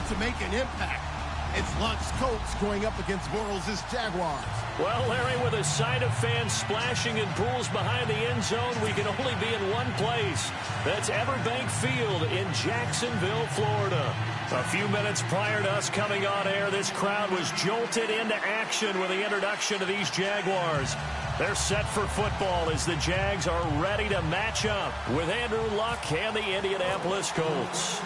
to make an impact. It's Luck's Colts going up against Bortles' Jaguars. Well, Larry, with a sight of fans splashing in pools behind the end zone, we can only be in one place. That's Everbank Field in Jacksonville, Florida. A few minutes prior to us coming on air, this crowd was jolted into action with the introduction of these Jaguars. They're set for football as the Jags are ready to match up with Andrew Luck and the Indianapolis Colts.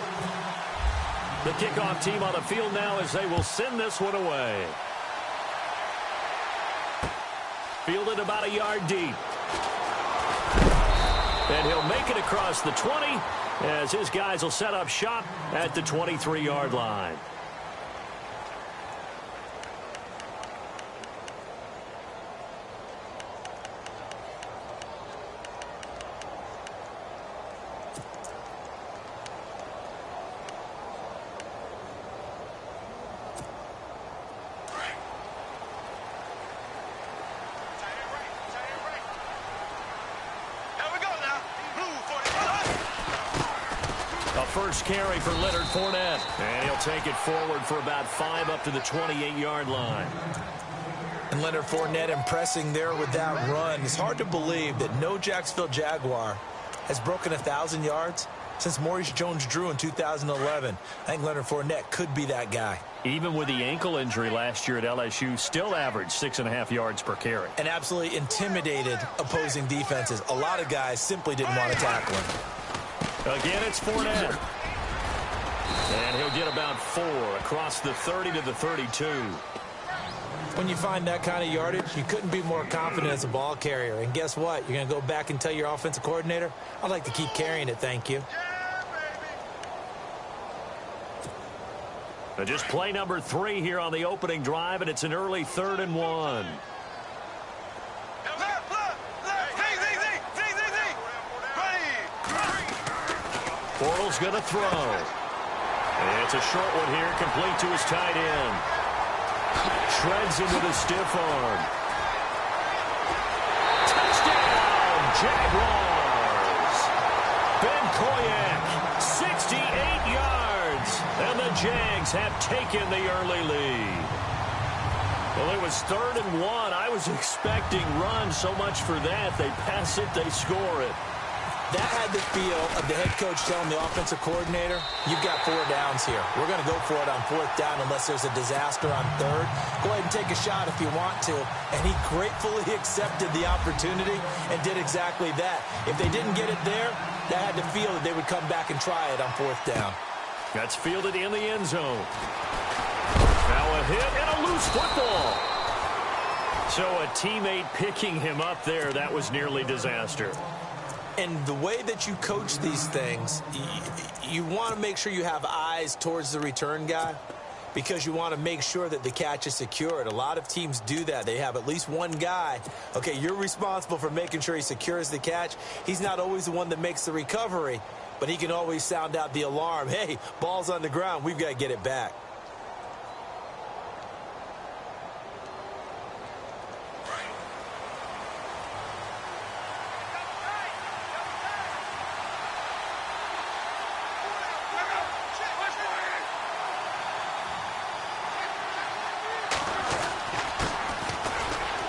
The kickoff team on the field now as they will send this one away. Fielded about a yard deep. And he'll make it across the 20 as his guys will set up shop at the 23-yard line. First carry for Leonard Fournette. And he'll take it forward for about 5 up to the 28-yard line. And Leonard Fournette impressing there with that run. It's hard to believe that no Jacksonville Jaguar has broken 1,000 yards since Maurice Jones-Drew in 2011. I think Leonard Fournette could be that guy. Even with the ankle injury last year at LSU, still averaged 6.5 yards per carry. And absolutely intimidated opposing defenses. A lot of guys simply didn't want to tackle him. Again, it's Fournette. And he'll get about 4 across the 30 to the 32. When you find that kind of yardage, you couldn't be more confident as a ball carrier. And guess what? You're going to go back and tell your offensive coordinator, I'd like to keep carrying it, thank you. Just play number 3 here on the opening drive, and it's an early 3rd and 1. Bortles going to throw. It's a short one here, complete to his tight end. Shreds him with a stiff arm. Touchdown, Jaguars! Ben Koyak, 68 yards. And the Jags have taken the early lead. Well, it was 3rd and 1. I was expecting run, so much for that. They pass it, they score it. That had the feel of the head coach telling the offensive coordinator, you've got 4 downs here. We're going to go for it on 4th down unless there's a disaster on 3rd. Go ahead and take a shot if you want to. And he gratefully accepted the opportunity and did exactly that. If they didn't get it there, that had the feel that they would come back and try it on 4th down. That's fielded in the end zone. Now a hit and a loose football. So a teammate picking him up there, that was nearly disaster. And the way that you coach these things, you want to make sure you have eyes towards the return guy because you want to make sure that the catch is secured. A lot of teams do that. They have at least one guy. Okay, you're responsible for making sure he secures the catch. He's not always the one that makes the recovery, but he can always sound out the alarm. Hey, ball's on the ground. We've got to get it back.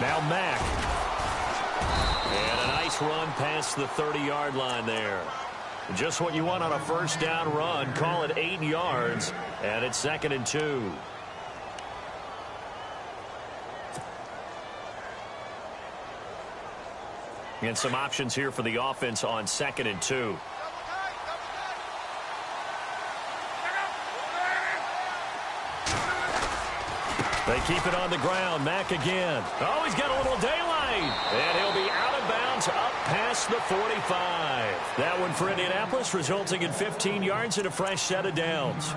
Now Mack. And a nice run past the 30-yard line there. Just what you want on a first down run. Call it 8 yards. And it's 2nd and 2. And some options here for the offense on 2nd and 2. They keep it on the ground. Mack again. Oh, he's got a little daylight. And he'll be out of bounds up past the 45. That one for Indianapolis, resulting in 15 yards and a fresh set of downs.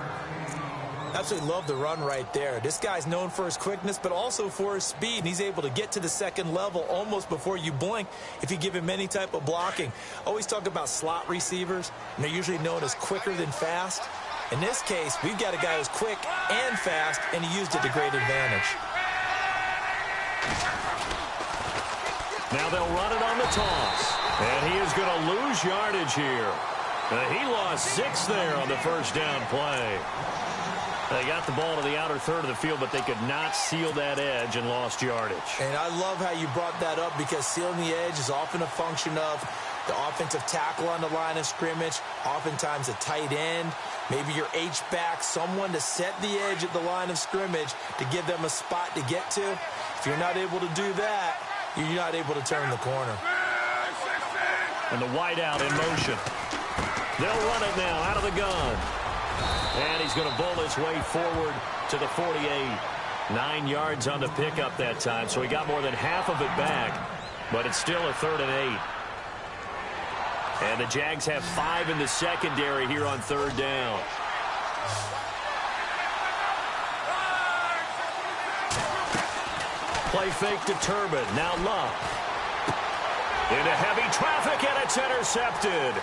Absolutely love the run right there. This guy's known for his quickness, but also for his speed. And he's able to get to the 2nd level almost before you blink if you give him any type of blocking. Always talk about slot receivers, and they're usually known as quicker than fast. In this case, we've got a guy who's quick and fast, and he used it to great advantage. Now they'll run it on the toss. And he is going to lose yardage here. He lost 6 there on the first down play. They got the ball to the outer third of the field, but they could not seal that edge and lost yardage. And I love how you brought that up because sealing the edge is often a function of the offensive tackle on the line of scrimmage, oftentimes a tight end, maybe your H-back, someone to set the edge at the line of scrimmage to give them a spot to get to. If you're not able to do that, you're not able to turn the corner. And the wideout in motion. They'll run it now out of the gun. And he's going to bowl his way forward to the 48. 9 yards on the pickup that time, so he got more than half of it back. But it's still a 3rd and 8. And the Jags have 5 in the secondary here on 3rd down. Play fake to Turbin. Now Love. Into heavy traffic, and it's intercepted.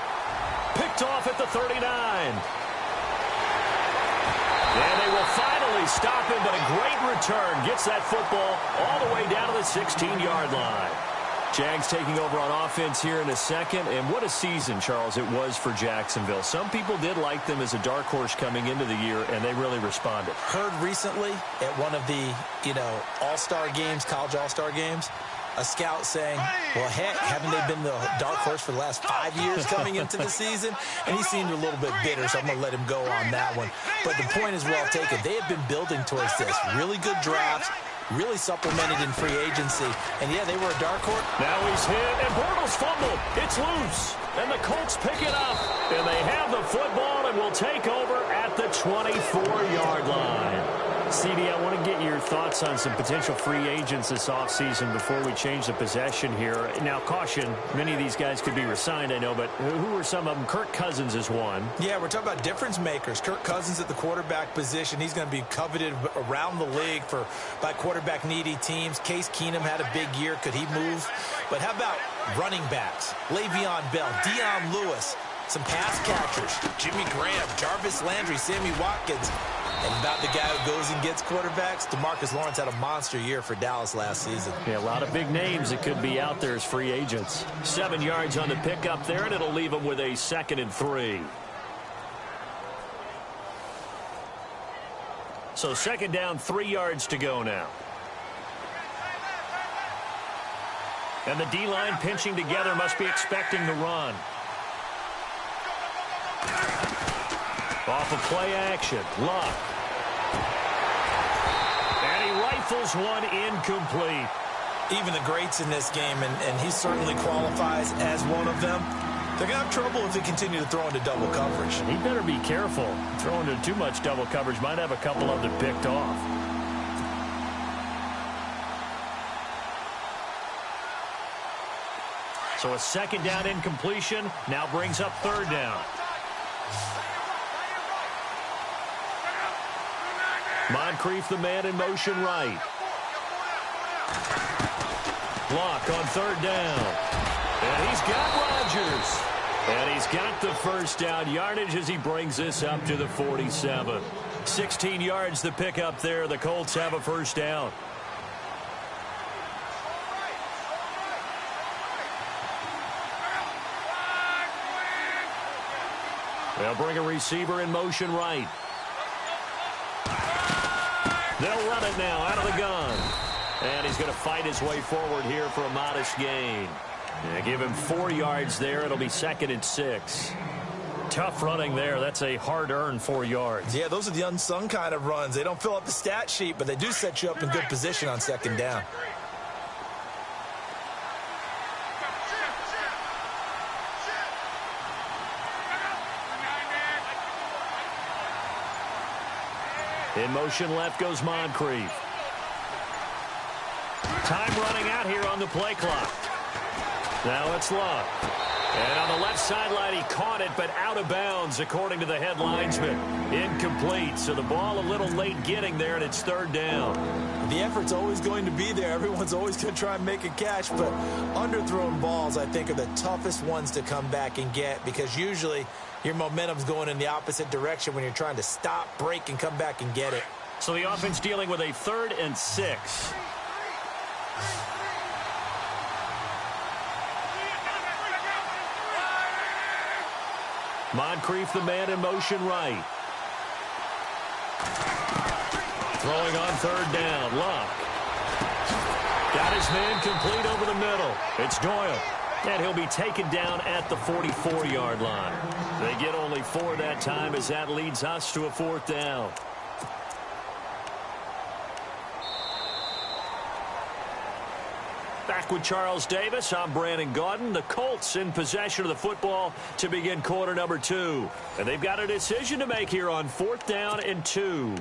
Picked off at the 39. And they will finally stop him, but a great return. Gets that football all the way down to the 16-yard line. Jags taking over on offense here in a second. And what a season, Charles, it was for Jacksonville. Some people did like them as a dark horse coming into the year, and they really responded. Heard recently at one of the, all-star games, college all-star games, a scout saying, well, heck, haven't they been the dark horse for the last 5 years coming into the season? And he seemed a little bit bitter, so I'm going to let him go on that one. But the point is well taken. They have been building towards this. Really good drafts, really supplemented in free agency. And, yeah, they were a dark horse. Now he's hit, and Bortles fumbled. It's loose. And the Colts pick it up. And they have the football and will take over at the 24-yard line. CD, I want to get your thoughts on some potential free agents this offseason before we change the possession here. Now, caution, many of these guys could be re-signed, I know, but who are some of them? Kirk Cousins is one. Yeah, we're talking about difference makers. Kirk Cousins at the quarterback position. He's going to be coveted around the league by quarterback-needy teams. Case Keenum had a big year. Could he move? But how about running backs? Le'Veon Bell, Dion Lewis, some pass catchers, Jimmy Graham, Jarvis Landry, Sammy Watkins. And about the guy who goes and gets quarterbacks, DeMarcus Lawrence had a monster year for Dallas last season. Yeah, a lot of big names that could be out there as free agents. 7 yards on the pickup there, and it'll leave them with a 2nd and 3. So 2nd down, 3 yards to go now. And the D-line pinching together, must be expecting the run. Off of play action, Luck. And he rifles one incomplete. Even the greats in this game, and he certainly qualifies as one of them, they're going to have trouble if they continue to throw into double coverage. He better be careful. Throwing into too much double coverage might have a couple of them picked off. So a 2nd down incompletion now brings up 3rd down. Moncrief, the man in motion right. Block on 3rd down. And he's got Rodgers. And he's got the 1st down yardage as he brings this up to the 47. 16 yards the pick up there. The Colts have a 1st down. They'll bring a receiver in motion right. They'll run it now out of the gun. And he's going to fight his way forward here for a modest gain. Yeah, give him 4 yards there. It'll be 2nd and 6. Tough running there. That's a hard-earned 4 yards. Yeah, those are the unsung kind of runs. They don't fill up the stat sheet, but they do set you up in good position on 2nd down. In motion left goes Moncrief. Time running out here on the play clock. Now it's Love. And on the left sideline, he caught it, but out of bounds, according to the head linesman. Incomplete, so the ball a little late getting there, and it's 3rd down. The effort's always going to be there. Everyone's always going to try and make a catch, but underthrown balls, I think, are the toughest ones to come back and get because usually your momentum's going in the opposite direction when you're trying to stop, break, and come back and get it. So the offense dealing with a 3rd and 6. Moncrief, the man in motion right. Throwing on third down. Luck. Got his man complete over the middle. It's Doyle. And he'll be taken down at the 44-yard line. They get only 4 that time as that leads us to a 4th down. Back with Charles Davis, I'm Brandon Gaudin. The Colts in possession of the football to begin quarter number 2. And they've got a decision to make here on 4th down and 2.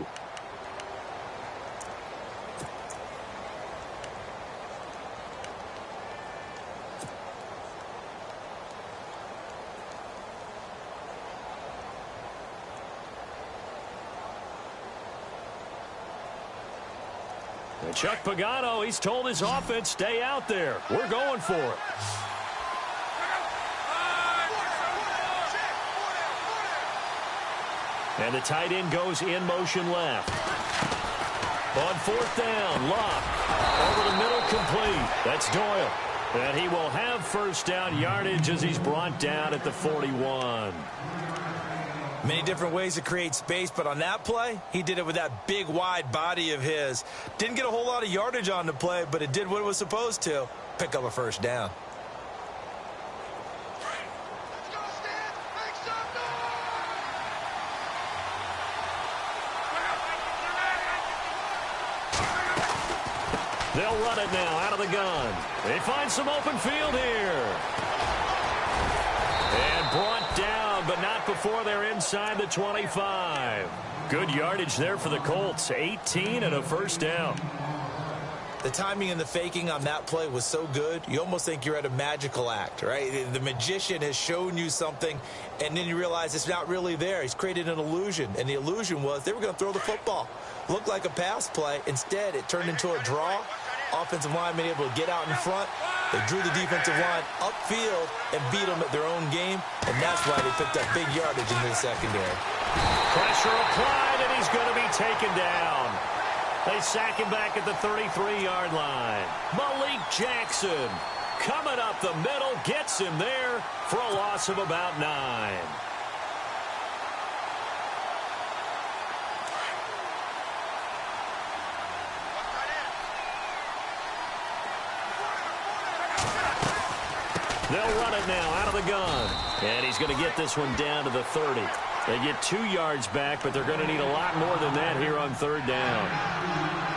And Chuck Pagano, he's told his offense, stay out there. We're going for it. And the tight end goes in motion left. On 4th down, Luck. Over the middle, complete. That's Doyle. And he will have first down yardage as he's brought down at the 41. Many different ways to create space, but on that play, he did it with that big, wide body of his. Didn't get a whole lot of yardage on the play, but it did what it was supposed to. Pick up a first down. They'll run it now out of the gun. They find some open field here. And brought down, but not before they're inside the 25. Good yardage there for the Colts. 18 and a first down. The timing and the faking on that play was so good, you almost think you're at a magical act, right? The magician has shown you something, and then you realize it's not really there. He's created an illusion, and the illusion was they were going to throw the football. Looked like a pass play. Instead, it turned into a draw. Offensive lineman able to get out in front. They drew the defensive line upfield and beat them at their own game, and that's why they picked up big yardage in the secondary. Pressure applied, and he's going to be taken down. They sack him back at the 33-yard line. Malik Jackson coming up the middle, gets him there for a loss of about 9. They'll run it now out of the gun. And he's going to get this one down to the 30. They get 2 yards back, but they're going to need a lot more than that here on third down.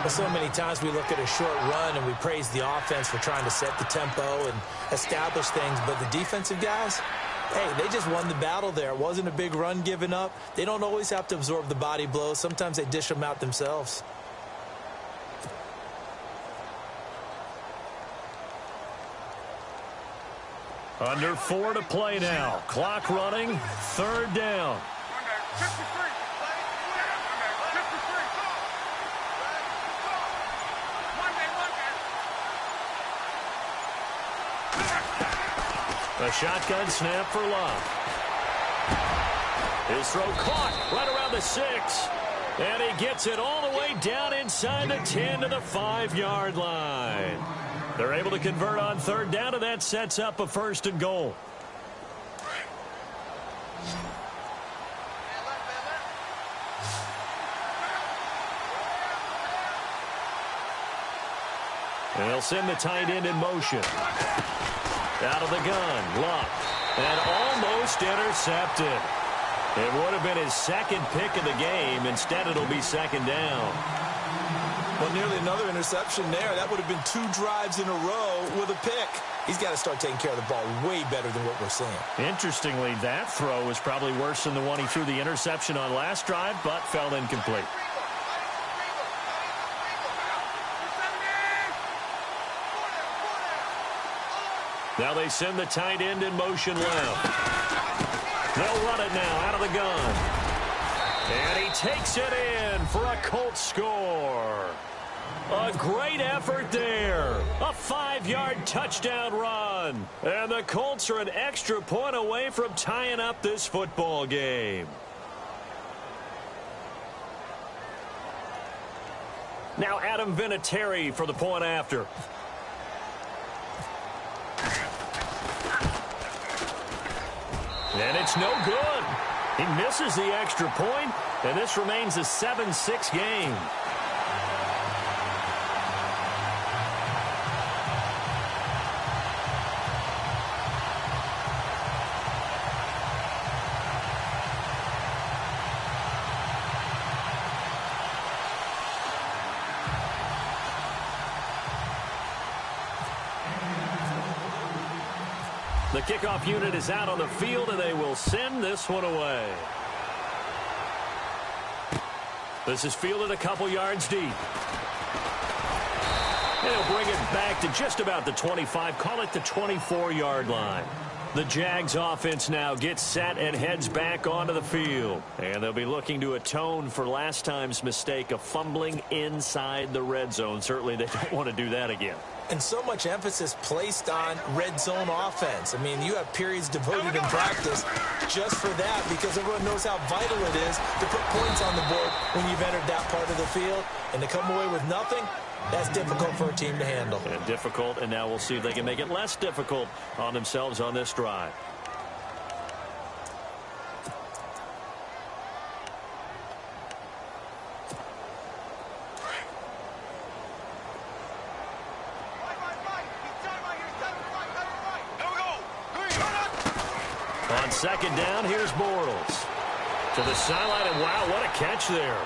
Well, so many times we look at a short run and we praise the offense for trying to set the tempo and establish things, but the defensive guys, hey, they just won the battle there. It wasn't a big run given up. They don't always have to absorb the body blows. Sometimes they dish them out themselves. Under 4 to play now. Clock running. Third down. A shotgun snap for Love. His throw caught right around the 6. And he gets it all the way down inside the 10 to the 5-yard line. They're able to convert on third down, and that sets up a 1st and goal. And they'll send the tight end in motion. Out of the gun, Luck. And almost intercepted. It would have been his 2nd pick of the game. Instead, it'll be 2nd down. Well, nearly another interception there. That would have been 2 drives in a row with a pick. He's got to start taking care of the ball way better than what we're seeing. Interestingly, that throw was probably worse than the one he threw the interception on last drive, but fell incomplete. Now they send the tight end in motion left. They'll run it now out of the gun. And he takes it in for a Colts score. A great effort there. A 5-yard touchdown run. And the Colts are an extra point away from tying up this football game. Now Adam Vinatieri for the point after. And it's no good. He misses the extra point, and this remains a 7-6 game. The kickoff unit is out on the field, and they will send this one away. This is fielded a couple yards deep. They'll bring it back to just about the 25, call it the 24-yard line. The Jags offense now gets set and heads back onto the field. And they'll be looking to atone for last time's mistake of fumbling inside the red zone. Certainly they don't want to do that again. And so much emphasis placed on red zone offense. I mean, you have periods devoted in practice just for that because everyone knows how vital it is to put points on the board when you've entered that part of the field. And to come away with nothing, that's difficult for a team to handle. And difficult, and now we'll see if they can make it less difficult on themselves on this drive. On second down, here's Bortles. To the sideline, and wow, what a catch there.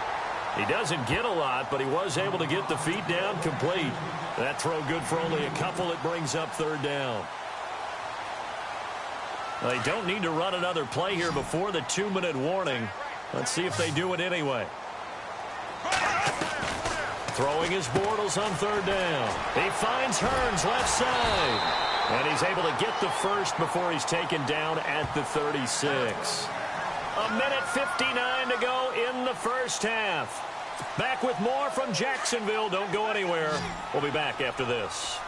He doesn't get a lot, but he was able to get the feet down complete. That throw good for only a couple. It brings up third down. They don't need to run another play here before the 2-minute warning. Let's see if they do it anyway. Throwing his Bortles on third down. He finds Hearns left side. And he's able to get the first before he's taken down at the 36. A minute 59 to go in the first half. Back with more from Jacksonville. Don't go anywhere. We'll be back after this.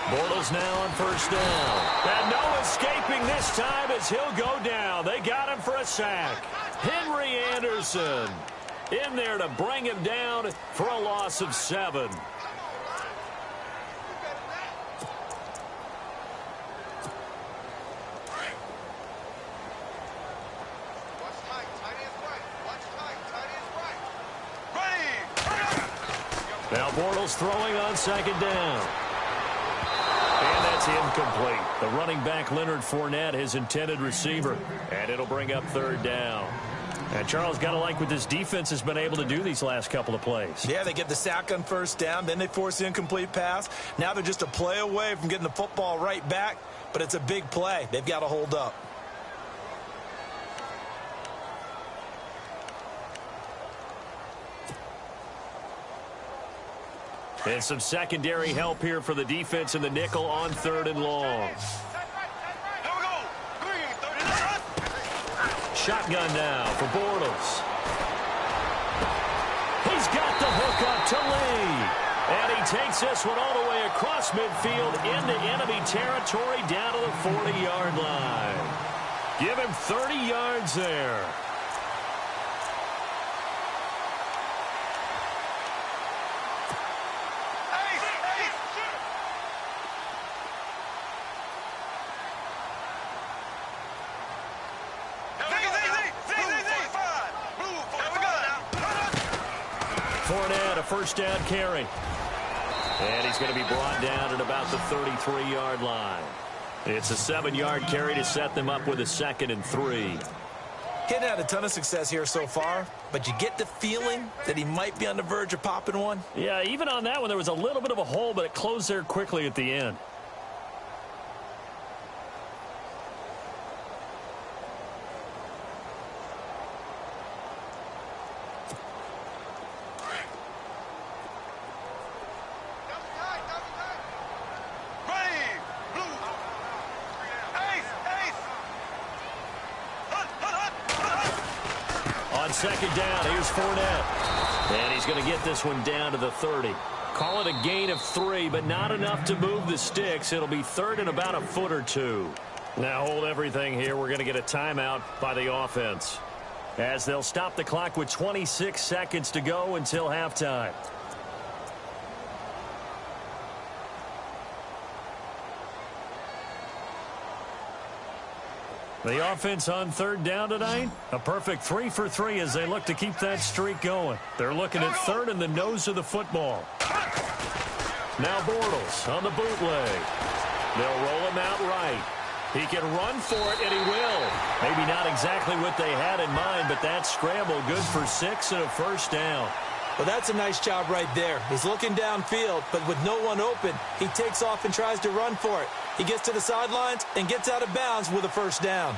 Bortles now on first down. And no escaping this time as he'll go down. They got him for a sack. Henry Anderson in there to bring him down for a loss of 7. Now Bortles throwing on second down. And that's incomplete. The running back, Leonard Fournette, his intended receiver. And it'll bring up third down. And Charles, got to like what this defense has been able to do these last couple of plays. Yeah, they get the sack on first down, then they force the incomplete pass. Now they're just a play away from getting the football right back, but it's a big play. They've got to hold up. And some secondary help here for the defense in the nickel on third and long. Shotgun now for Bortles. He's got the hook up to Lee. And he takes this one all the way across midfield into enemy territory down to the 40-yard line. Give him 30 yards there. Fournette, a first down carry. And he's going to be brought down at about the 33-yard line. It's a 7-yard carry to set them up with a 2nd and 3. Hadn't had a ton of success here so far, but you get the feeling that he might be on the verge of popping one. Yeah, even on that one, there was a little bit of a hole, but it closed there quickly at the end. On second down, here's Fournette. And he's going to get this one down to the 30. Call it a gain of 3, but not enough to move the sticks. It'll be third and about a foot or 2. Now hold everything here. We're going to get a timeout by the offense, as they'll stop the clock with 26 seconds to go until halftime. The offense on third down tonight, a perfect 3 for 3 as they look to keep that streak going. They're looking at third in the nose of the football. Now Bortles on the bootleg. They'll roll him out right. He can run for it, and he will. Maybe not exactly what they had in mind, but that scramble good for 6 and a first down. Well, that's a nice job right there. He's looking downfield, but with no one open, he takes off and tries to run for it. He gets to the sidelines and gets out of bounds with a first down.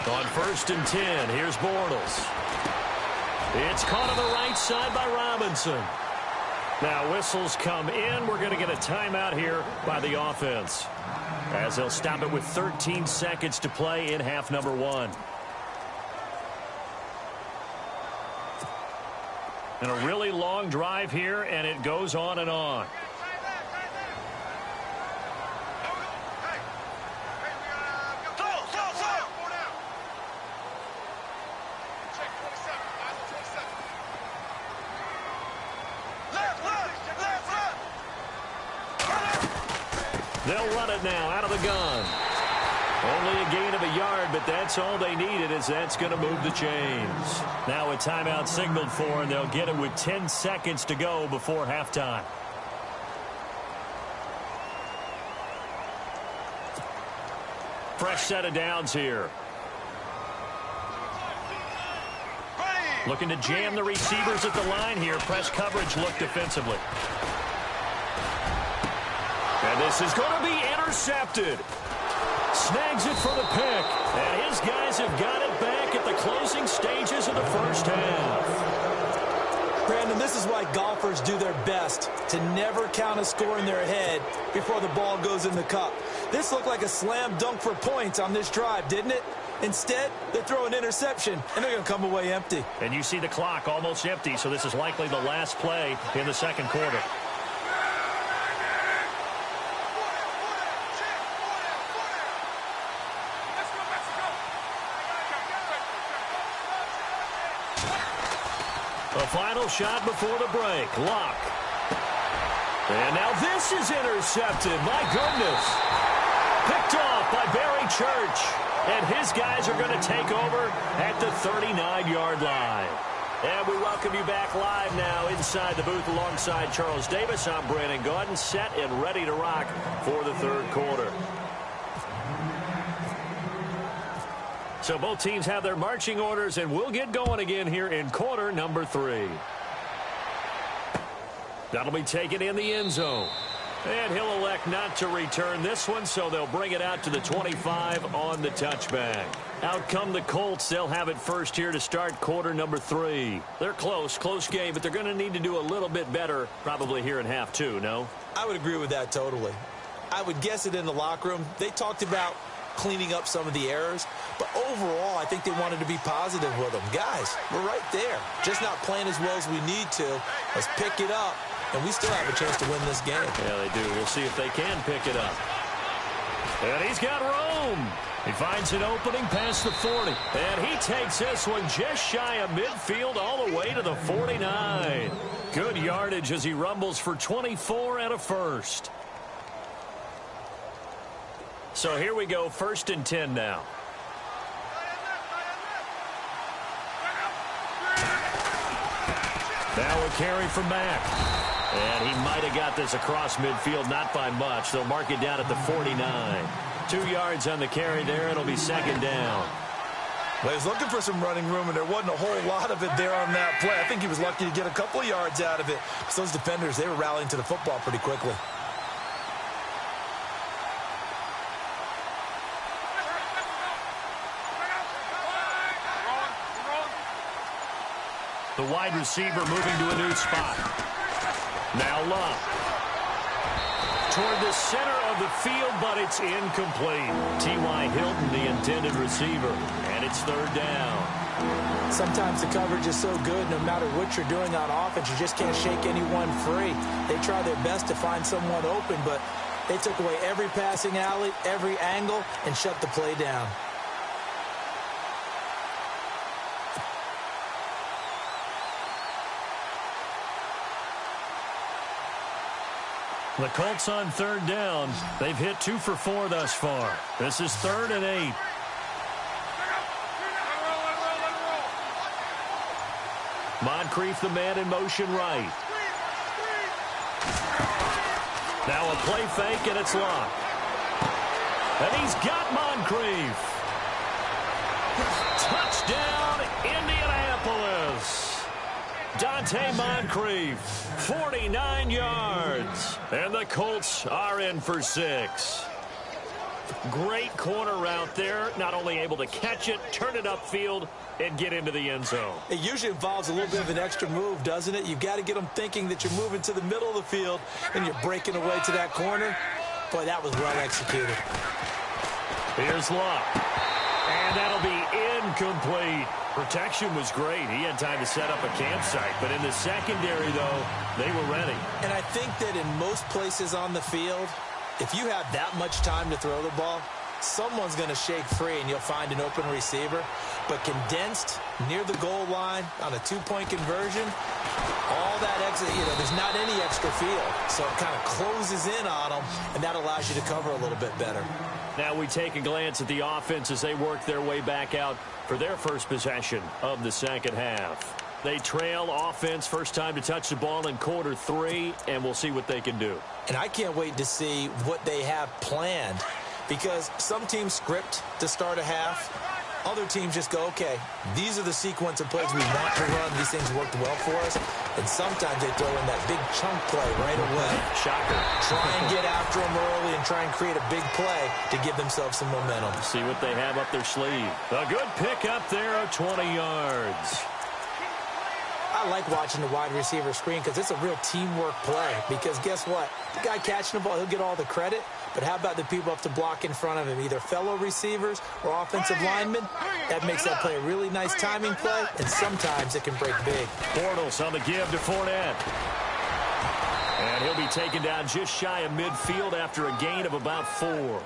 On 1st and 10, here's Bortles. It's caught on the right side by Robinson. Now whistles come in. We're going to get a timeout here by the offense, as they'll stop it with 13 seconds to play in half number 1. And a really long drive here, and it goes on and on. They'll run it now out of the gun. Only a gain of a yard, but that's all they needed, as that's going to move the chains. Now a timeout signaled for, and they'll get it with 10 seconds to go before halftime. Fresh set of downs here. Looking to jam the receivers at the line here. Press coverage look defensively. And this is going to be intercepted. Snags it for the pick. And his guys have got it back at the closing stages of the first half. Brandon, this is why golfers do their best to never count a score in their head before the ball goes in the cup. This looked like a slam dunk for points on this drive, didn't it? Instead, they throw an interception, and they're going to come away empty. And you see the clock almost empty, so this is likely the last play in the second quarter. A final shot before the break. Lock. And now this is intercepted. My goodness. Picked off by Barry Church. And his guys are going to take over at the 39-yard line. And we welcome you back live now inside the booth alongside Charles Davis. I'm Brandon Gaudin, set and ready to rock for the third quarter. So both teams have their marching orders, and we'll get going again here in quarter number 3. That'll be taken in the end zone. And he'll elect not to return this one, so they'll bring it out to the 25 on the touchback. Out come the Colts. They'll have it first here to start quarter number 3. They're close game, but they're going to need to do a little bit better probably here in half 2, no? I would agree with that totally. I would guess it in the locker room. They talked about cleaning up some of the errors, but overall, I think they wanted to be positive with them. Guys, we're right there. Just not playing as well as we need to. Let's pick it up, and we still have a chance to win this game. Yeah, they do. We'll see if they can pick it up. And he's got room. He finds an opening past the 40. And he takes this one just shy of midfield all the way to the 49. Good yardage as he rumbles for 24 and a first. So here we go, 1st and 10 now. Now a carry from Mack. And he might have got this across midfield, not by much. They'll mark it down at the 49. 2 yards on the carry there. It'll be second down. Well, he was looking for some running room, and there wasn't a whole lot of it there on that play. I think he was lucky to get a couple of yards out of it. So those defenders, they were rallying to the football pretty quickly. The wide receiver moving to a new spot. Now Love. Toward the center of the field, but it's incomplete. T.Y. Hilton, the intended receiver, and it's third down. Sometimes the coverage is so good, no matter what you're doing on offense, you just can't shake anyone free. They try their best to find someone open, but they took away every passing alley, every angle, and shut the play down. The Colts on third down. They've hit 2 for 4 thus far. This is 3rd and 8. Moncrief, the man in motion right. Now a play fake, and it's locked. And he's got Moncrief. Touchdown, Indianapolis. Dante Moncrief, 49 yards. And the Colts are in for 6. Great corner route there. Not only able to catch it, turn it upfield, and get into the end zone. It usually involves a little bit of an extra move, doesn't it? You've got to get them thinking that you're moving to the middle of the field and you're breaking away to that corner. Boy, that was well executed. Here's Luck. And that'll be incomplete. Protection was great. He had time to set up a campsite. But in the secondary, though, they were ready. And I think that in most places on the field, if you have that much time to throw the ball, someone's going to shake free and you'll find an open receiver. But condensed near the goal line on a two-point conversion, all that exit, there's not any extra field. So it kind of closes in on them, and that allows you to cover a little bit better. Now we take a glance at the offense as they work their way back out for their first possession of the second half. They trail offense, first time to touch the ball in quarter 3, and we'll see what they can do. And I can't wait to see what they have planned, because some teams script to start a half. Other teams just go, okay, these are the sequence of plays we want to run. These things worked well for us. And sometimes they throw in that big chunk play right away. Shocker. Try and get after them early and try and create a big play to give themselves some momentum. See what they have up their sleeve. A good pick up there of 20 yards. I like watching the wide receiver screen because it's a real teamwork play. Because guess what? The guy catching the ball, he'll get all the credit. But how about the people up to block in front of him, either fellow receivers or offensive linemen? That makes that play a really nice timing play, and sometimes it can break big. Bortles on the give to Fournette. And he'll be taken down just shy of midfield after a gain of about 4.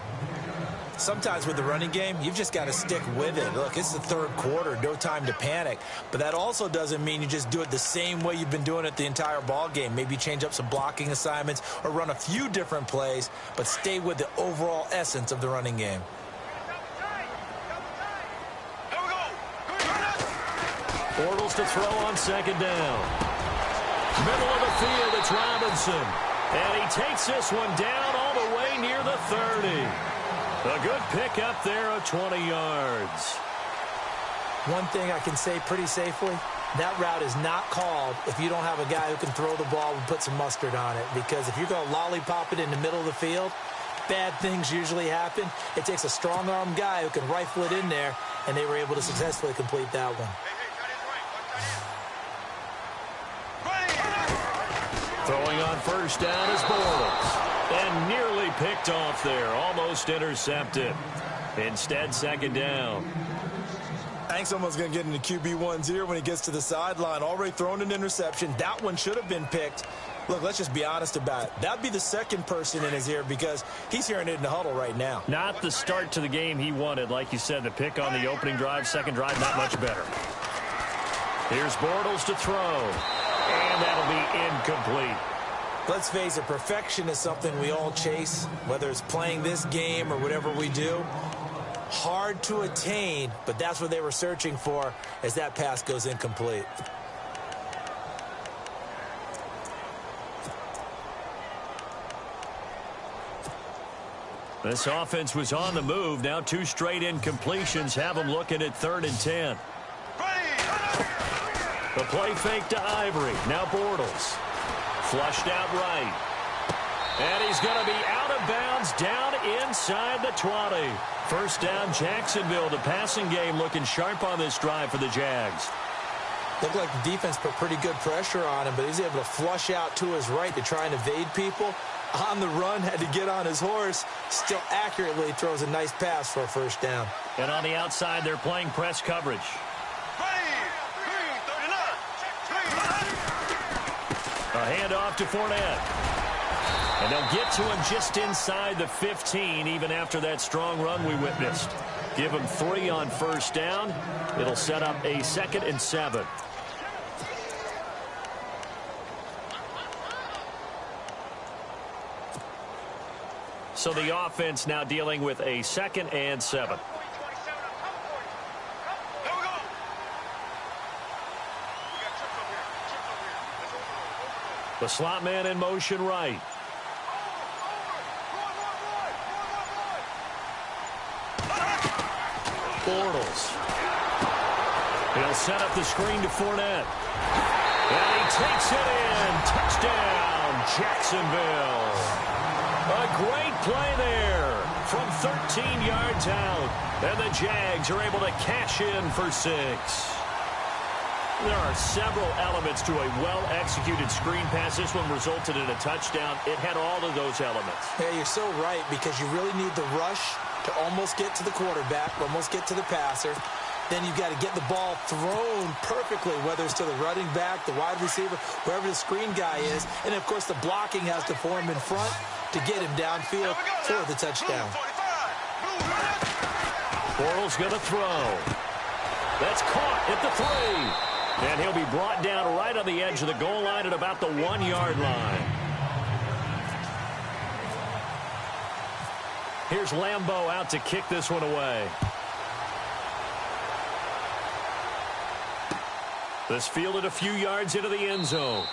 Sometimes with the running game, you've just got to stick with it. Look, it's the third quarter, no time to panic. But that also doesn't mean you just do it the same way you've been doing it the entire ball game. Maybe change up some blocking assignments or run a few different plays, but stay with the overall essence of the running game. Bortles to throw on second down. Middle of the field, it's Robinson. And he takes this one down all the way near the 30. A good pick up there of 20 yards. One thing I can say pretty safely, that route is not called if you don't have a guy who can throw the ball and put some mustard on it. Because if you're going to lollipop it in the middle of the field, bad things usually happen. It takes a strong-arm guy who can rifle it in there, and they were able to successfully complete that one. Throwing on first down is Bortles. And nearly picked off there. Almost intercepted. Instead, second down. I think someone's going to get into QB1's ear when he gets to the sideline. Already thrown an interception. That one should have been picked. Look, let's just be honest about it. That'd be the second person in his ear because he's hearing it in the huddle right now. Not the start to the game he wanted. Like you said, the pick on the opening drive, second drive, not much better. Here's Bortles to throw. And that'll be incomplete. Let's face it, perfection is something we all chase, whether it's playing this game or whatever we do. Hard to attain, but that's what they were searching for as that pass goes incomplete. This offense was on the move. Now 2 straight incompletions have them looking at 3rd and 10. The play fake to Ivory. Now Bortles. Flushed out right. And he's going to be out of bounds down inside the 20. First down, Jacksonville. The passing game looking sharp on this drive for the Jags. Looked like the defense put pretty good pressure on him, but he's able to flush out to his right to try and evade people. On the run, had to get on his horse. Still accurately throws a nice pass for a first down. And on the outside, they're playing press coverage. A handoff to Fournette. And they'll get to him just inside the 15, even after that strong run we witnessed. Give him 3 on first down. It'll set up a 2nd and 7. So the offense now dealing with a 2nd and 7. The slot man in motion right. Bortles. He'll set up the screen to Fournette. And he takes it in. Touchdown, Jacksonville. A great play there from 13 yards out. And the Jags are able to cash in for 6. There are several elements to a well-executed screen pass. This one resulted in a touchdown. It had all of those elements. Yeah, you're so right, because you really need the rush to almost get to the quarterback, almost get to the passer. Then you've got to get the ball thrown perfectly, whether it's to the running back, the wide receiver, wherever the screen guy is. And, of course, the blocking has to form in front to get him downfield for the touchdown. Bortles going to throw. That's caught at the 3. And he'll be brought down right on the edge of the goal line at about the 1-yard line. Here's Lambeau out to kick this one away. This fielded a few yards into the end zone.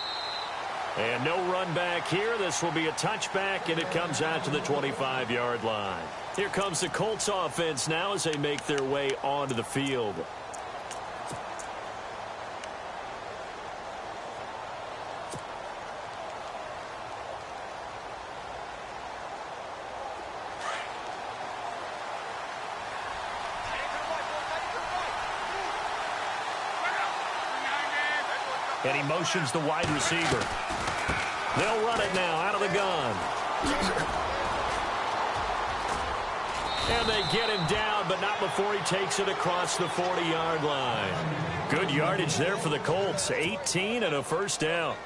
And no run back here. This will be a touchback, and it comes out to the 25-yard line. Here comes the Colts offense now as they make their way onto the field. And he motions the wide receiver. They'll run it now out of the gun. And they get him down, but not before he takes it across the 40-yard line. Good yardage there for the Colts. 18 and a first down.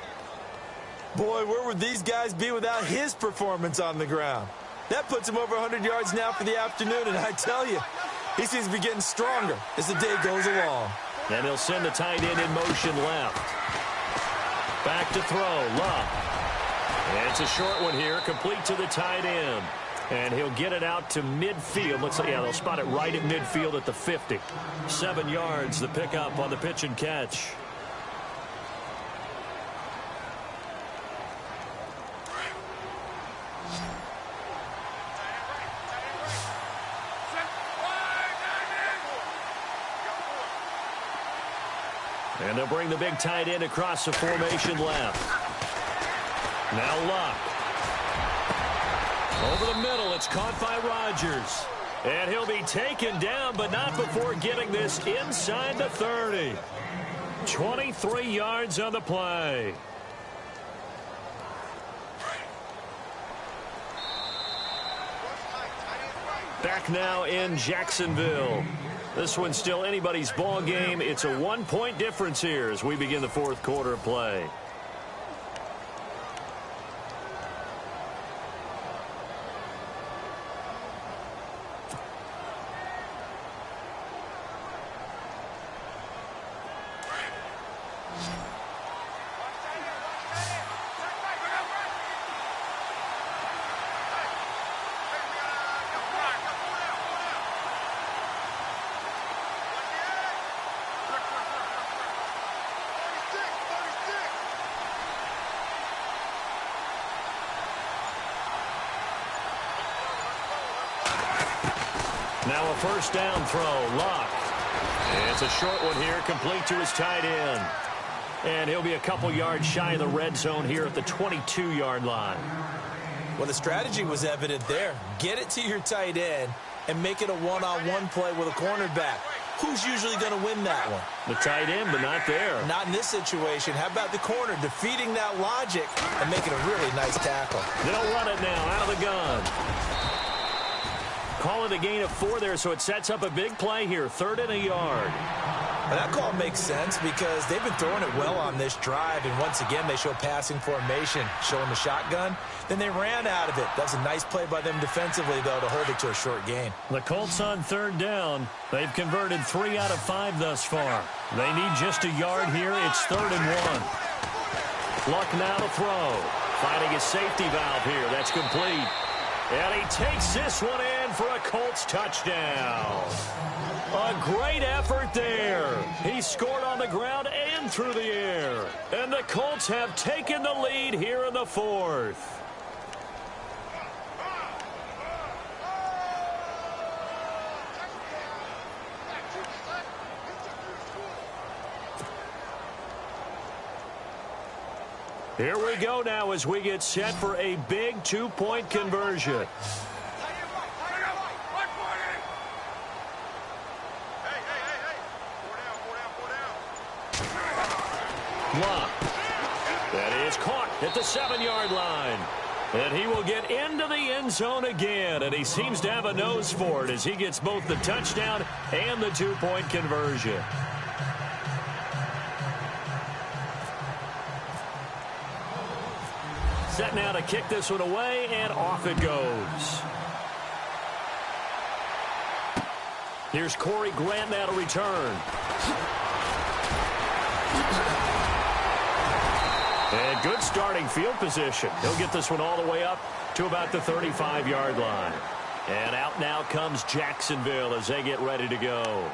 Boy, where would these guys be without his performance on the ground? That puts him over 100 yards now for the afternoon, and I tell you, he seems to be getting stronger as the day goes along. And he'll send the tight end in motion left. Back to throw, Luck. And it's a short one here, complete to the tight end. And he'll get it out to midfield. Looks like, yeah, they'll spot it right at midfield at the 50. 7 yards, the pickup on the pitch and catch. And they'll bring the big tight end across the formation left. Now Luck. Over the middle, it's caught by Rodgers. And he'll be taken down, but not before getting this inside the 30. 23 yards on the play. Back now in Jacksonville. This one's still anybody's ball game. It's a 1-point difference here as we begin the fourth quarter of play. Now a first down throw, Luck. It's a short one here, complete to his tight end. And he'll be a couple yards shy of the red zone here at the 22-yard line. Well, the strategy was evident there. Get it to your tight end and make it a one-on-one play with a cornerback. Who's usually going to win that one? The tight end, but not there. Not in this situation. How about the corner defeating that logic and making a really nice tackle? They'll run it now out of the gun. Call it a gain of 4 there, so it sets up a big play here, 3rd and a yard. Well, that call makes sense because they've been throwing it well on this drive, and once again they show passing formation, showing the shotgun. Then they ran out of it. That was a nice play by them defensively, though, to hold it to a short gain. The Colts on 3rd down. They've converted 3 out of 5 thus far. They need just a yard here. It's 3rd and 1. Luck now to throw. Finding a safety valve here. That's complete. And he takes this one in for a Colts touchdown. A great effort there. He scored on the ground and through the air. And the Colts have taken the lead here in the fourth. Here we go now as we get set for a big two-point conversion. That is caught at the 7-yard line. And he will get into the end zone again. And he seems to have a nose for it as he gets both the touchdown and the two-point conversion. Set now to kick this one away, and off it goes. Here's Corey Grant now to return. And good starting field position. He'll get this one all the way up to about the 35-yard line. And out now comes Jacksonville as they get ready to go.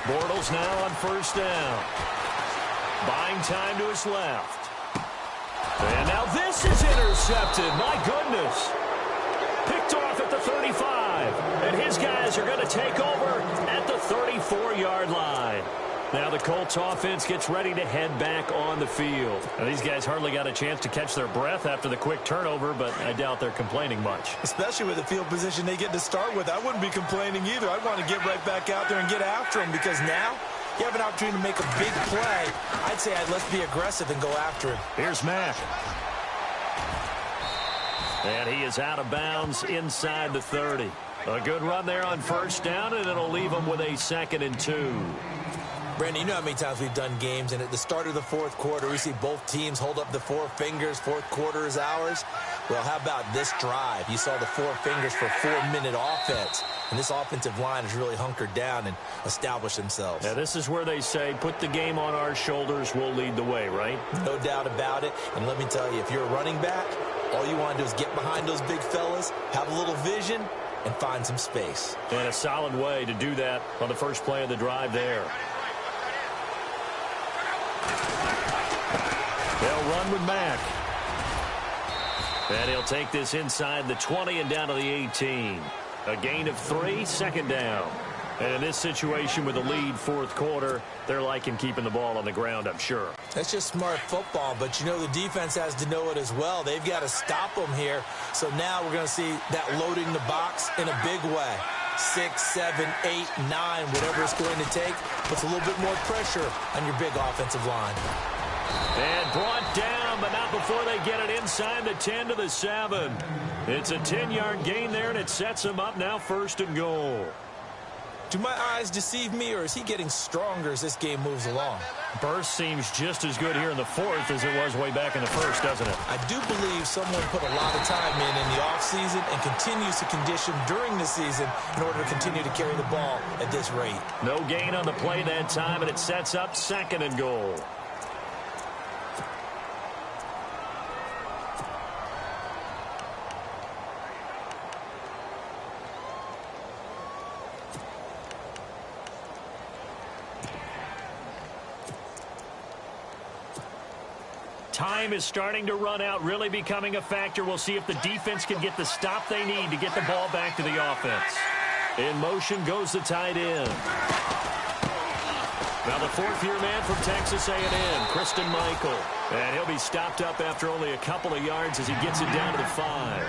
Bortles now on first down. Buying time to his left. And now this is intercepted. My goodness. Picked off at the 35. And his guys are going to take over at the 34-yard line. Now the Colts offense gets ready to head back on the field. Now these guys hardly got a chance to catch their breath after the quick turnover, but I doubt they're complaining much. Especially with the field position they get to start with. I wouldn't be complaining either. I'd want to get right back out there and get after him because now you have an opportunity to make a big play. I'd say let's be aggressive and go after him. Here's Mack. And he is out of bounds inside the 30. A good run there on first down, and it'll leave him with a 2nd and 2. Brandon, you know how many times we've done games, and at the start of the fourth quarter, we see both teams hold up the 4 fingers. Fourth quarter is ours. Well, how about this drive? You saw the 4 fingers for 4-minute offense, and this offensive line has really hunkered down and established themselves. Yeah, this is where they say, put the game on our shoulders, we'll lead the way, right? No doubt about it, and let me tell you, if you're a running back, all you want to do is get behind those big fellas, have a little vision, and find some space. And a solid way to do that on the first play of the drive there. They'll run with Mack. And he'll take this inside the 20 and down to the 18. A gain of 3, 2nd down. And in this situation with a lead fourth quarter, they're liking keeping the ball on the ground, I'm sure. That's just smart football, but you know the defense has to know it as well. They've got to stop them here. So now we're going to see that loading the box in a big way. 6, 7, 8, 9, whatever it's going to take, puts a little bit more pressure on your big offensive line. And brought down, but not before they get it inside the 10 to the 7. It's a 10-yard gain there, and it sets them up now 1st and goal. Do my eyes deceive me, or is he getting stronger as this game moves along? Burst seems just as good here in the fourth as it was way back in the first, doesn't it? I do believe someone put a lot of time in the offseason and continues to condition during the season in order to continue to carry the ball at this rate. No gain on the play that time, and it sets up 2nd and goal. Time is starting to run out, really becoming a factor. We'll see if the defense can get the stop they need to get the ball back to the offense. In motion goes the tight end. Now the 4th-year man from Texas A&M, Christian Michael. And he'll be stopped up after only a couple of yards as he gets it down to the 5.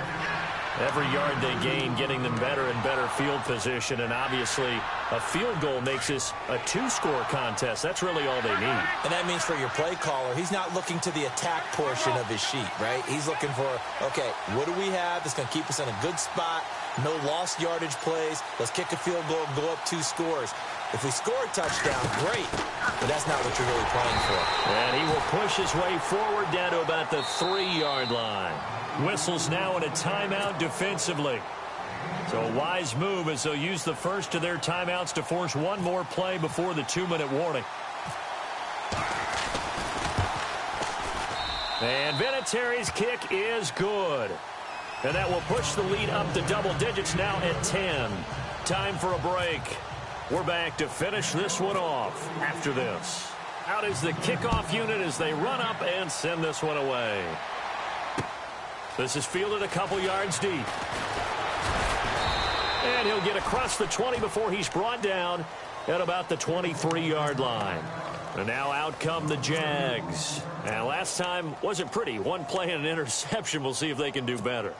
Every yard they gain, getting them better and better field position. And obviously, a field goal makes this a 2-score contest. That's really all they need. And that means for your play caller, he's not looking to the attack portion of his sheet, right? He's looking for, okay, what do we have that's going to keep us in a good spot? No lost yardage plays. Let's kick a field goal and go up 2 scores. If we score a touchdown, great. But that's not what you're really playing for. And he will push his way forward down to about the 3-yard line. Whistles now in a timeout defensively. So a wise move as they'll use the first of their timeouts to force one more play before the 2-minute warning. And Vinatieri's kick is good. And that will push the lead up to double digits now at 10. Time for a break. We're back to finish this one off after this. Out is the kickoff unit as they run up and send this one away. This is fielded a couple yards deep. And he'll get across the 20 before he's brought down at about the 23-yard line. And now out come the Jags. And last time wasn't pretty. One play and an interception. We'll see if they can do better.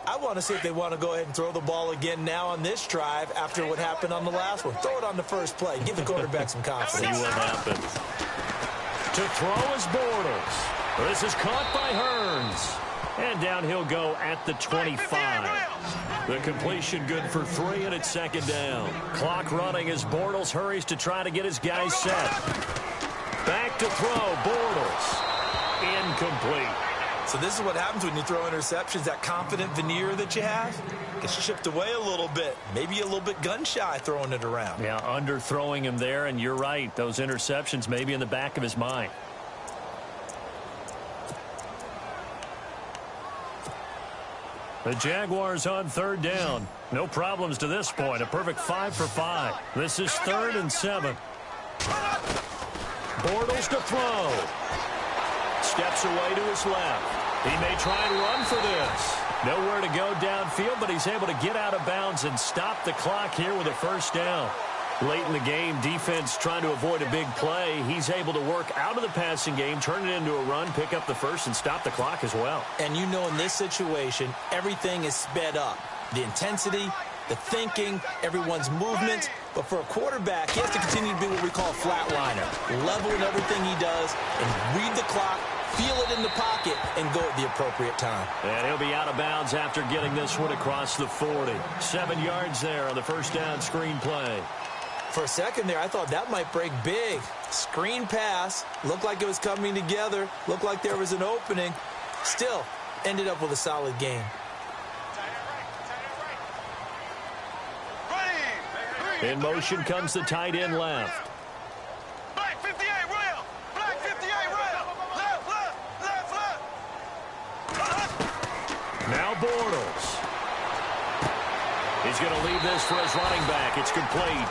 I want to see if they want to go ahead and throw the ball again now on this drive after what happened on the last one. Throw it on the first play. Give the quarterback some confidence. See what happens. To throw is Bortles. This is caught by Hearns. And down he'll go at the 25. The completion good for 3, and it's second down. Clock running as Bortles hurries to try to get his guys set. Back to throw, Bortles. Incomplete. So this is what happens when you throw interceptions. That confident veneer that you have gets chipped away a little bit. Maybe a little bit gun-shy throwing it around. Yeah, underthrowing him there, and you're right. Those interceptions may be in the back of his mind. The Jaguars on third down. No problems to this point. A perfect 5 for 5. This is 3rd and 7. Bortles to throw. Steps away to his left. He may try and run for this. Nowhere to go downfield, but he's able to get out of bounds and stop the clock here with a first down. Late in the game, defense trying to avoid a big play. He's able to work out of the passing game, turn it into a run, pick up the first, and stop the clock as well. And you know in this situation, everything is sped up. The intensity, the thinking, everyone's movement. But for a quarterback, he has to continue to be what we call a flatliner. Level in everything he does and read the clock, feel it in the pocket, and go at the appropriate time. And he'll be out of bounds after getting this one across the 40. 7 yards there on the first down screen play. For a second there, I thought that might break big. Screen pass. Looked like it was coming together. Looked like there was an opening. Still, ended up with a solid game. In motion comes the tight end left. Black 58, rail. Black 58, rail. Left. Now Bortles. He's going to leave this for his running back. It's complete.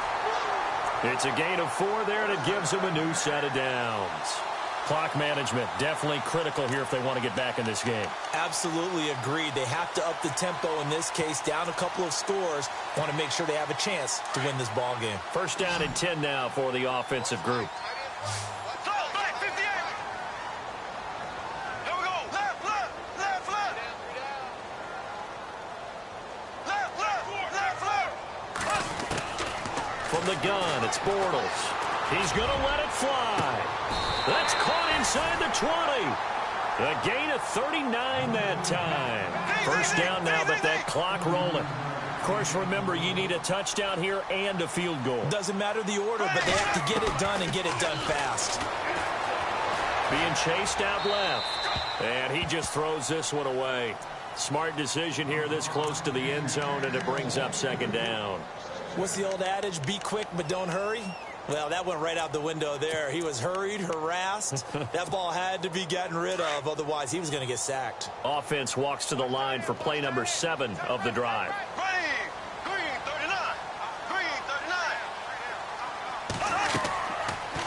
It's a gain of 4 there, and it gives him a new set of downs. Clock management, definitely critical here if they want to get back in this game. Absolutely agreed. They have to up the tempo in this case, down a couple of scores. Want to make sure they have a chance to win this ball game. First down and 10 now for the offensive group. Black 58. Here we go. Left. From the gun, it's Bortles. He's going to let it fly. That's caught inside the 20. A gain of 39 that time. First down now, but that clock rolling. Of course, remember, you need a touchdown here and a field goal. Doesn't matter the order, but they have to get it done and get it done fast. Being chased out left. And he just throws this one away. Smart decision here this close to the end zone, and it brings up second down. What's the old adage? Be quick, but don't hurry. Well, that went right out the window there. He was hurried, harassed. That ball had to be gotten rid of, otherwise he was going to get sacked. Offense walks to the line for play number 7 of the drive. Green 39.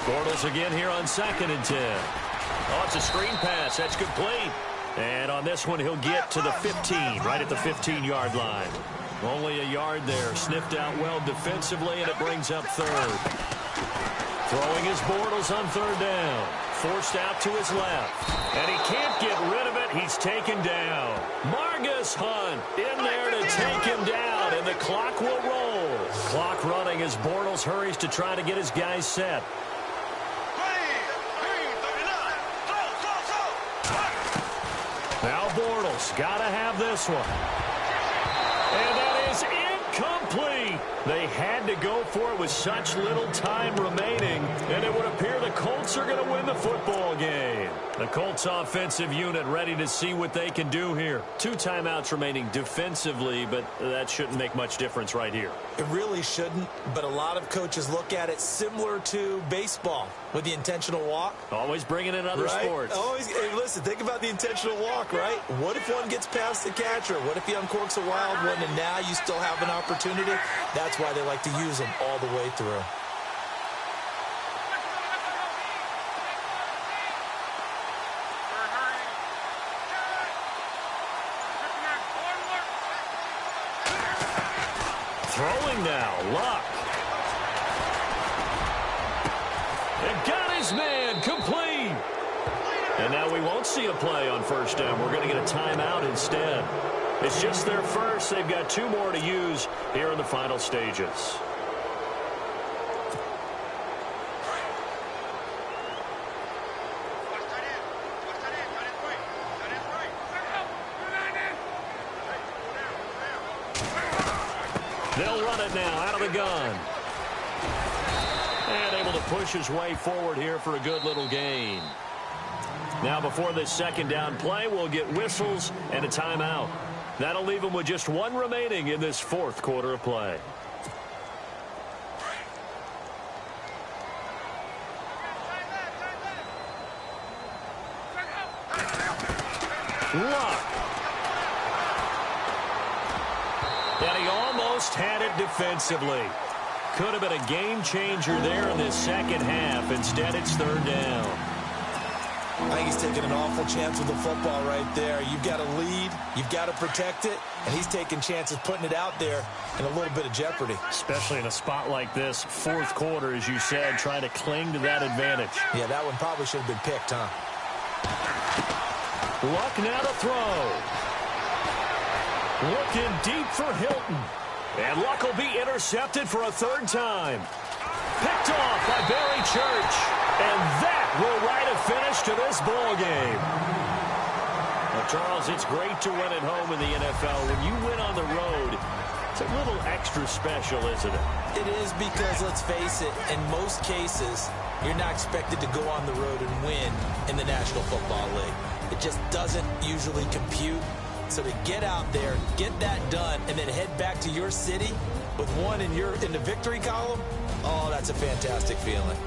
Bortles again here on 2nd and 10. Oh, it's a screen pass. That's complete. And on this one, he'll get to the 15, right at the 15-yard line. Only a yard there. Sniffed out well defensively, and it brings up 3rd. Throwing his Bortles on 3rd down. Forced out to his left. And he can't get rid of it. He's taken down. Margus Hunt in there to take him down, and the clock will roll. Clock running as Bortles hurries to try to get his guys set. Now Bortles got to have this one. And that is Incomplete. They had to go for it with such little time remaining, and it would appear the Colts are going to win the football game. The Colts offensive unit ready to see what they can do here. 2 timeouts remaining defensively, but that shouldn't make much difference right here. It really shouldn't, but a lot of coaches look at it similar to baseball with the intentional walk. Always bringing in other sports. Always. Hey, listen, think about the intentional walk, right? What if one gets past the catcher? What if he uncorks a wild one and now you still have an opportunity? That's why they like to use them all the way through. Throwing now, Luck. And got his man, complete. And now we won't see a play on first down. We're going to get a timeout instead. It's just their first. They've got 2 more to use here in the final stages. They'll run it now out of the gun. And able to push his way forward here for a good little gain. Now before this second down play, we'll get whistles and a timeout. That'll leave them with just 1 remaining in this 4th quarter of play. Luck. And he almost had it defensively. Could have been a game changer there in this second half. Instead, it's 3rd down. I think he's taking an awful chance with the football right there. You've got to lead, you've got to protect it, and he's taking chances putting it out there in a little bit of jeopardy. Especially in a spot like this, 4th quarter, as you said, trying to cling to that advantage. Yeah, that one probably should have been picked, huh? Luck now to throw. Looking deep for Hilton. And Luck will be intercepted for a 3rd time. Picked off by Barry Church. And that will write a finish to this ball game. Well, Charles, it's great to win at home in the NFL. When you win on the road, it's a little extra special, isn't it? It is because, let's face it, in most cases, you're not expected to go on the road and win in the National Football League. It just doesn't usually compute. So to get out there, get that done, and then head back to your city with 1 in the victory column, oh, that's a fantastic feeling.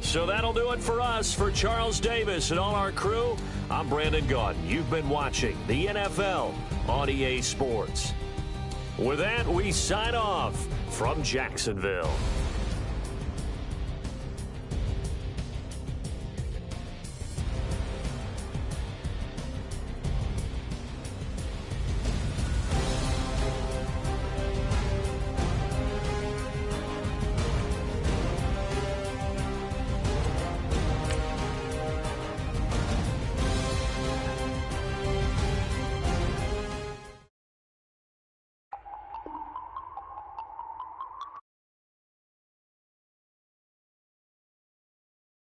So that'll do it for us. For Charles Davis and all our crew, I'm Brandon Gaudin. You've been watching the NFL on EA Sports. With that, we sign off from Jacksonville.